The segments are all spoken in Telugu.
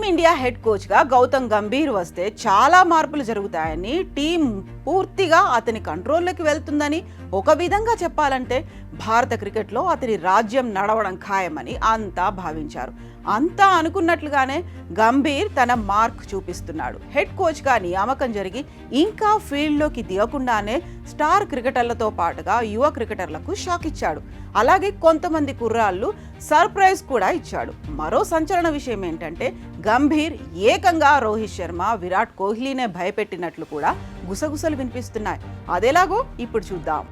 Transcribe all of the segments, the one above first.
టీమిండియా హెడ్ కోచ్గా గౌతమ్ గంభీర్ వస్తే చాలా మార్పులు జరుగుతాయని, టీం పూర్తిగా అతని కంట్రోల్లోకి వెళ్తుందని, ఒక విధంగా చెప్పాలంటే భారత క్రికెట్లో అతని రాజ్యం నడవడం ఖాయమని అంతా భావించారు. అంతా అనుకున్నట్లుగానే గంభీర్ తన మార్క్ చూపిస్తున్నాడు. హెడ్ కోచ్గా నియామకం జరిగి ఇంకా ఫీల్డ్లోకి దిగకుండానే స్టార్ క్రికెటర్లతో పాటుగా యువ క్రికెటర్లకు షాక్ ఇచ్చాడు. అలాగే కొంతమంది కుర్రాళ్ళు సర్ప్రైజ్ కూడా ఇచ్చాడు. మరో సంచలన విషయం ఏంటంటే గంభీర్ ఏకంగా రోహిత్ శర్మ, విరాట్ కోహ్లీనే భయపెట్టినట్లు కూడా గుసగుసలు వినిపిస్తున్నాయి. అదేలాగో ఇప్పుడు చూద్దాం.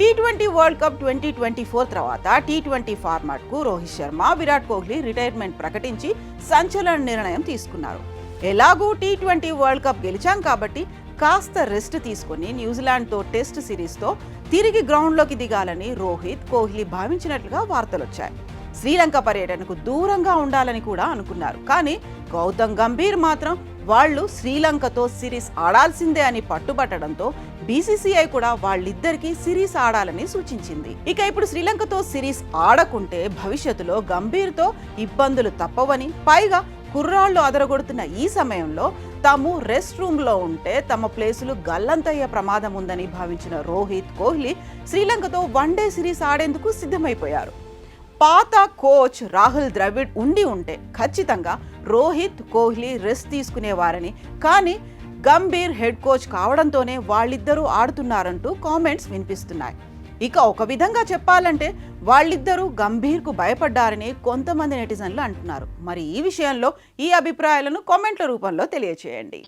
టీ20 వరల్డ్ కప్ 2024 తర్వాత టీ20 ఫార్మాట్ కు రోహిత్ శర్మ, విరాట్ కోహ్లీ రిటైర్మెంట్ ప్రకటించి సంచలన నిర్ణయం తీసుకున్నారు. ఎలాగూ టీ20 వరల్డ్ కప్ గెలిచాం కాబట్టి కాస్త రెస్ట్ తీసుకుని న్యూజిలాండ్తో టెస్ట్ సిరీస్తో తిరిగి గ్రౌండ్లోకి దిగాలని రోహిత్, కోహ్లీ భావించినట్లుగా వార్తలొచ్చాయి. శ్రీలంక పర్యటనకు దూరంగా ఉండాలని కూడా అనుకున్నారు. కానీ గౌతమ్ గంభీర్ మాత్రం వాళ్ళు శ్రీలంకతో సిరీస్ ఆడాల్సిందే అని పట్టుబట్టడంతో బీసీసీఐ కూడా వాళ్ళిద్దరికీ సిరీస్ ఆడాలని సూచించింది. ఇక ఇప్పుడు శ్రీలంకతో సిరీస్ ఆడకుంటే భవిష్యత్తులో గంభీర్తో ఇబ్బందులు తప్పవని, పైగా కుర్రాళ్లు అదరగొడుతున్న ఈ సమయంలో తాము రెస్ట్ రూమ్లో ఉంటే తమ ప్లేసులు గల్లంతయ్యే ప్రమాదం ఉందని భావించిన రోహిత్, కోహ్లీ శ్రీలంకతో వన్డే సిరీస్ ఆడేందుకు సిద్ధమైపోయారు. పాత కోచ్ రాహుల్ ద్రవిడ్ ఉంటే ఖచ్చితంగా రోహిత్, కోహ్లీ రెస్ట్ తీసుకునేవారని, కానీ గంభీర్ హెడ్ కోచ్ కావడంతోనే వాళ్ళిద్దరూ ఆడుతున్నారంటూ కామెంట్స్ వినిపిస్తున్నాయి. ఇక ఒక విధంగా చెప్పాలంటే వాళ్ళిద్దరూ గంభీర్కు భయపడ్డారని కొంతమంది నెటిజన్లు అంటున్నారు. మరి ఈ విషయంలో ఈ అభిప్రాయాలను కామెంట్ల రూపంలో తెలియచేయండి.